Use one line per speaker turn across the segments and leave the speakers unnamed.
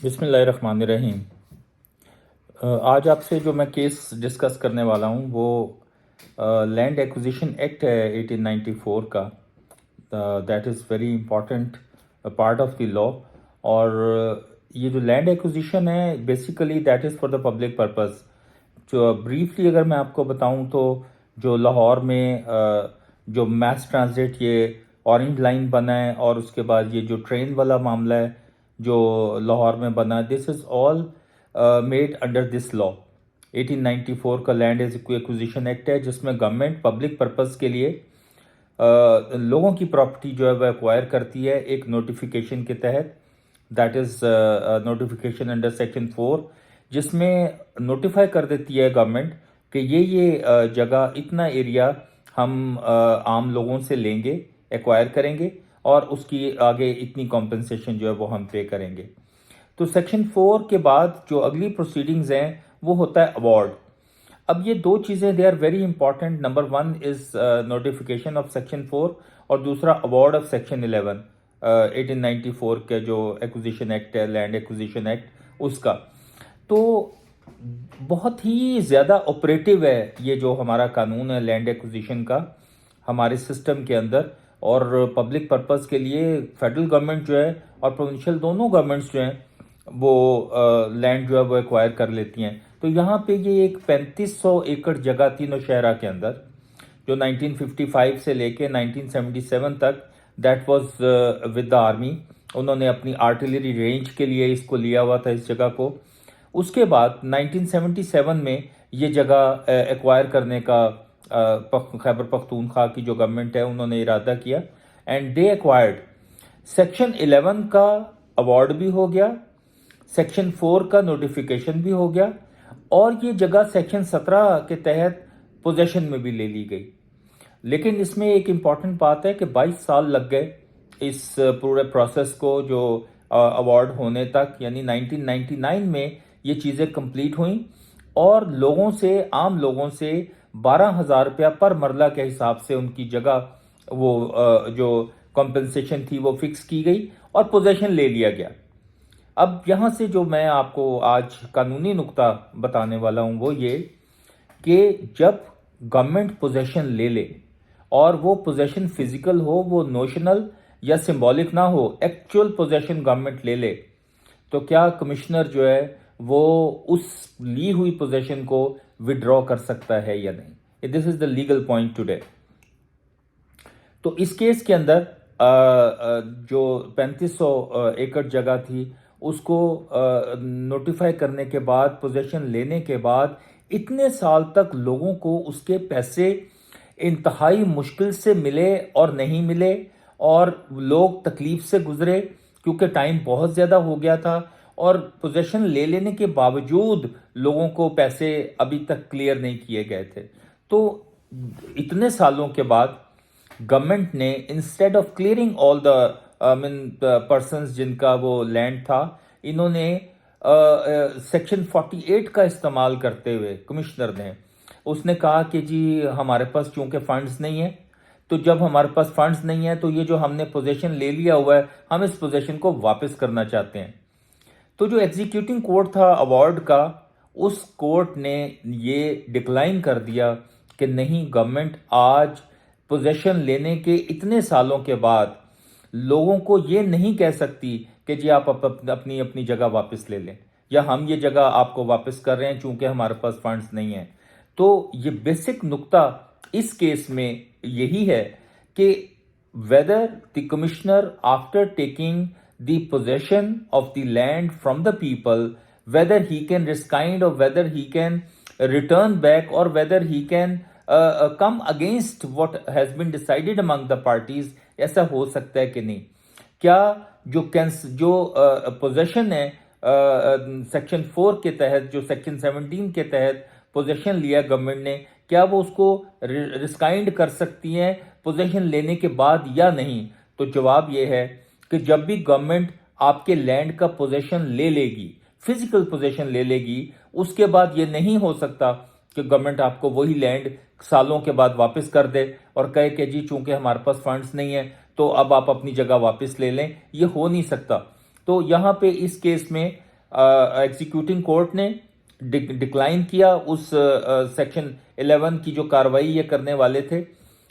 بسم اللہ الرحمن الرحیم۔ آج آپ سے جو میں کیس ڈسکس کرنے والا ہوں وہ لینڈ ایکوزیشن ایکٹ ہے 1894 کا۔ That is very important part of the law. اور یہ جو لینڈ ایکوزیشن ہے basically that is for the public purpose. جو بریفلی اگر میں آپ کو بتاؤں تو جو لاہور میں جو میس ٹرانزٹ یہ اورنج لائن بنا ہے اور اس کے بعد یہ جو ٹرین والا معاملہ ہے جو لاہور میں بنا، دس از آل میڈ انڈر دس لا۔ 1894 کا لینڈ ایکوزیشن ایکٹ ہے جس میں گورنمنٹ پبلک پرپز کے لیے لوگوں کی پراپرٹی جو ہے وہ ایکوائر کرتی ہے ایک نوٹیفیکیشن کے تحت۔ That is notification under section 4، جس میں نوٹیفائی کر دیتی ہے گورنمنٹ کہ یہ جگہ اتنا ایریا ہم عام لوگوں سے لیں گے، ایکوائر کریں گے، اور اس کی آگے اتنی کمپنسیشن جو ہے وہ ہم پے کریں گے۔ تو سیکشن 4 کے بعد جو اگلی پروسیڈنگز ہیں وہ ہوتا ہے ایوارڈ۔ اب یہ دو چیزیں they are very important. Number 1 is notification of section 4، اور دوسرا ایوارڈ آف سیکشن 11 1894 کے جو ایکوزیشن ایکٹ ہے، لینڈ ایکوزیشن ایکٹ، اس کا۔ تو بہت ہی زیادہ آپریٹو ہے یہ جو ہمارا قانون ہے لینڈ ایکوزیشن کا ہمارے سسٹم کے اندر، اور پبلک پرپز کے لیے فیڈرل گورنمنٹ جو ہے اور پروونشل دونوں گورنمنٹس جو ہیں وہ لینڈ جو ہے وہ ایکوائر کر لیتی ہیں۔ تو یہاں پہ یہ ایک 3500 ایکڑ جگہ تھی نوشہرہ کے اندر، جو 1955 سے لے کے 1977 تک that was with the army. انہوں نے اپنی آرٹلری رینج کے لیے اس کو لیا ہوا تھا، اس جگہ کو۔ اس کے بعد 1977 میں یہ جگہ ایکوائر کرنے کا خیبر پختونخوا کی جو گورنمنٹ ہے انہوں نے ارادہ کیا، اینڈ دے ایکوائرڈ۔ سیکشن 11 کا ایوارڈ بھی ہو گیا، سیکشن 4 کا نوٹیفیکیشن بھی ہو گیا، اور یہ جگہ سیکشن 17 کے تحت پوزیشن میں بھی لے لی گئی۔ لیکن اس میں ایک امپورٹنٹ بات ہے کہ 22 سال لگ گئے اس پورے پروسیس کو جو ایوارڈ ہونے تک، یعنی 1999 میں یہ چیزیں کمپلیٹ ہوئیں، اور لوگوں سے، عام لوگوں سے 12,000 روپیہ پر مرلہ کے حساب سے ان کی جگہ وہ جو کمپنسیشن تھی وہ فکس کی گئی اور پوزیشن لے لیا گیا۔ اب یہاں سے جو میں آپ کو آج قانونی نقطہ بتانے والا ہوں وہ یہ کہ جب گورنمنٹ پوزیشن لے لے، اور وہ پوزیشن فزیکل ہو، وہ نوشنل یا سمبولک نہ ہو، ایکچوئل پوزیشن گورنمنٹ لے لے، تو کیا کمشنر جو ہے وہ اس لی ہوئی پوزیشن کو وڈرا کر سکتا ہے یا نہیں؟ دس از دا لیگل پوائنٹ ٹوڈے۔ تو اس کیس کے اندر جو 3500 ایکڑ جگہ تھی اس کو نوٹیفائی کرنے کے بعد، پوزیشن لینے کے بعد، اتنے سال تک لوگوں کو اس کے پیسے انتہائی مشکل سے ملے اور نہیں ملے، اور لوگ تکلیف سے گزرے کیونکہ ٹائم بہت زیادہ ہو گیا تھا، اور پوزیشن لے لینے کے باوجود لوگوں کو پیسے ابھی تک کلیئر نہیں کیے گئے تھے۔ تو اتنے سالوں کے بعد گورنمنٹ نے instead of clearing all the persons جن کا وہ لینڈ تھا، انہوں نے سیکشن 48 کا استعمال کرتے ہوئے کمشنر نے، اس نے کہا کہ جی ہمارے پاس چونکہ فنڈز نہیں ہیں، تو جب ہمارے پاس فنڈز نہیں ہیں تو یہ جو ہم نے پوزیشن لے لیا ہوا ہے ہم اس پوزیشن کو واپس کرنا چاہتے ہیں۔ تو جو ایگزیکیوٹنگ کورٹ تھا ایوارڈ کا، اس کورٹ نے یہ ڈکلائن کر دیا کہ نہیں، گورنمنٹ آج پوزیشن لینے کے اتنے سالوں کے بعد لوگوں کو یہ نہیں کہہ سکتی کہ جی آپ اپنی جگہ واپس لے لیں، یا ہم یہ جگہ آپ کو واپس کر رہے ہیں چونکہ ہمارے پاس فنڈز نہیں ہیں۔ تو یہ بیسک نقطہ اس کیس میں یہی ہے کہ whether the commissioner after taking the possession of the land from the people, whether he can rescind or whether he can return back or whether he can come against what has been decided among the parties، ایسا ہو سکتا ہے کہ نہیں؟ کیا جو position ہے section 4 کے تحت، جو سیکشن 17 کے تحت پوزیشن لیا گورنمنٹ نے، کیا وہ اس کو ریسکائنڈ کر سکتی ہیں پوزیشن لینے کے بعد یا نہیں؟ تو جواب یہ ہے کہ جب بھی گورنمنٹ آپ کے لینڈ کا پوزیشن لے لے گی، فزیکل پوزیشن لے لے گی، اس کے بعد یہ نہیں ہو سکتا کہ گورنمنٹ آپ کو وہی لینڈ سالوں کے بعد واپس کر دے اور کہے کہ جی چونکہ ہمارے پاس فنڈز نہیں ہیں تو اب آپ اپنی جگہ واپس لے لیں۔ یہ ہو نہیں سکتا۔ تو یہاں پہ اس کیس میں ایگزیکیوٹنگ کورٹ نے ڈکلائن کیا اس سیکشن 11 کی جو کاروائی یہ کرنے والے تھے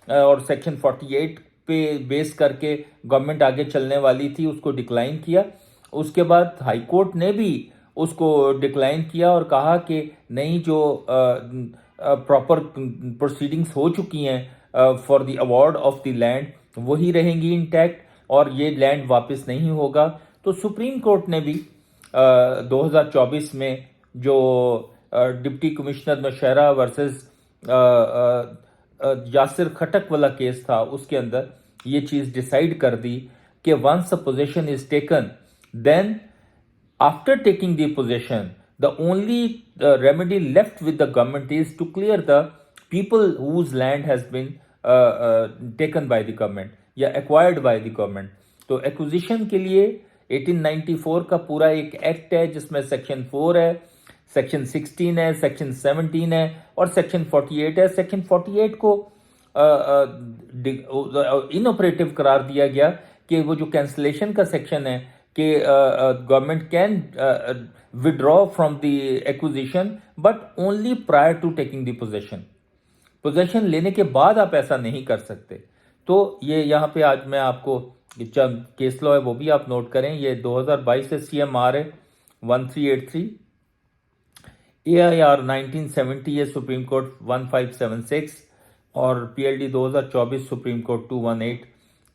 اور سیکشن 48 پہ بیس کر کے گورنمنٹ آگے چلنے والی تھی، اس کو ڈکلائن کیا. اس کے بعد ہائی کورٹ نے بھی اس کو ڈکلائن کیا اور کہا کہ نہیں، جو پراپر پروسیڈنگس ہو چکی ہیں for the award of the land وہی رہیں گی انٹیکٹ اور یہ لینڈ واپس نہیں ہوگا. تو سپریم کورٹ نے بھی 2024 میں جو deputy commissioner Nowshera versus Yasir Khattak والا کیس تھا، اس کے اندر یہ چیز ڈیسائیڈ کر دی کہ once a position is taken then after taking the possession the only remedy left with the government is to clear the people whose land has been taken by the government یا acquired by the government. تو acquisition کے لیے 1894 کا پورا ایک act ہے جس میں سیکشن 4 ہے، سیکشن 16 ہے، سیکشن 17 ہے اور سیکشن 48 ہے. سیکشن 48 کو انآپریٹو قرار دیا گیا کہ وہ جو کینسلیشن کا سیکشن ہے کہ government can withdraw from the acquisition but only prior to taking the position. Position لینے کے بعد آپ ایسا نہیں کر سکتے. تو یہ یہاں پہ آج میں آپ کو چند کیس لا ہے وہ بھی آپ نوٹ کریں. یہ 2022 سے CMR ہے 1383, AIR 1970 ہے سپریم کورٹ 1576 اور PLD 2024 سپریم کورٹ 218.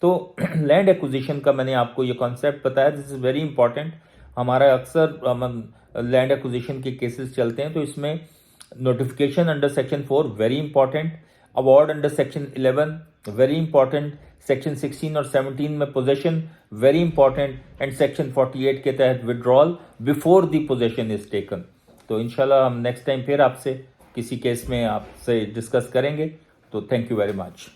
تو لینڈ ایکوزیشن کا میں نے آپ کو یہ کانسیپٹ بتایا. دس از ویری امپورٹنٹ. ہمارا اکثر لینڈ ایکوزیشن کے کیسز چلتے ہیں تو اس میں notification under section 4 very important, award under section 11 very important, section 16 اور 17 میں position very important and section 48 کے تحت ودرال before the position is taken. تو انشاءاللہ ہم نیکسٹ ٹائم پھر آپ سے کسی کیس میں آپ سے ڈسکس کریں گے. تو تھینک یو ویری مچ.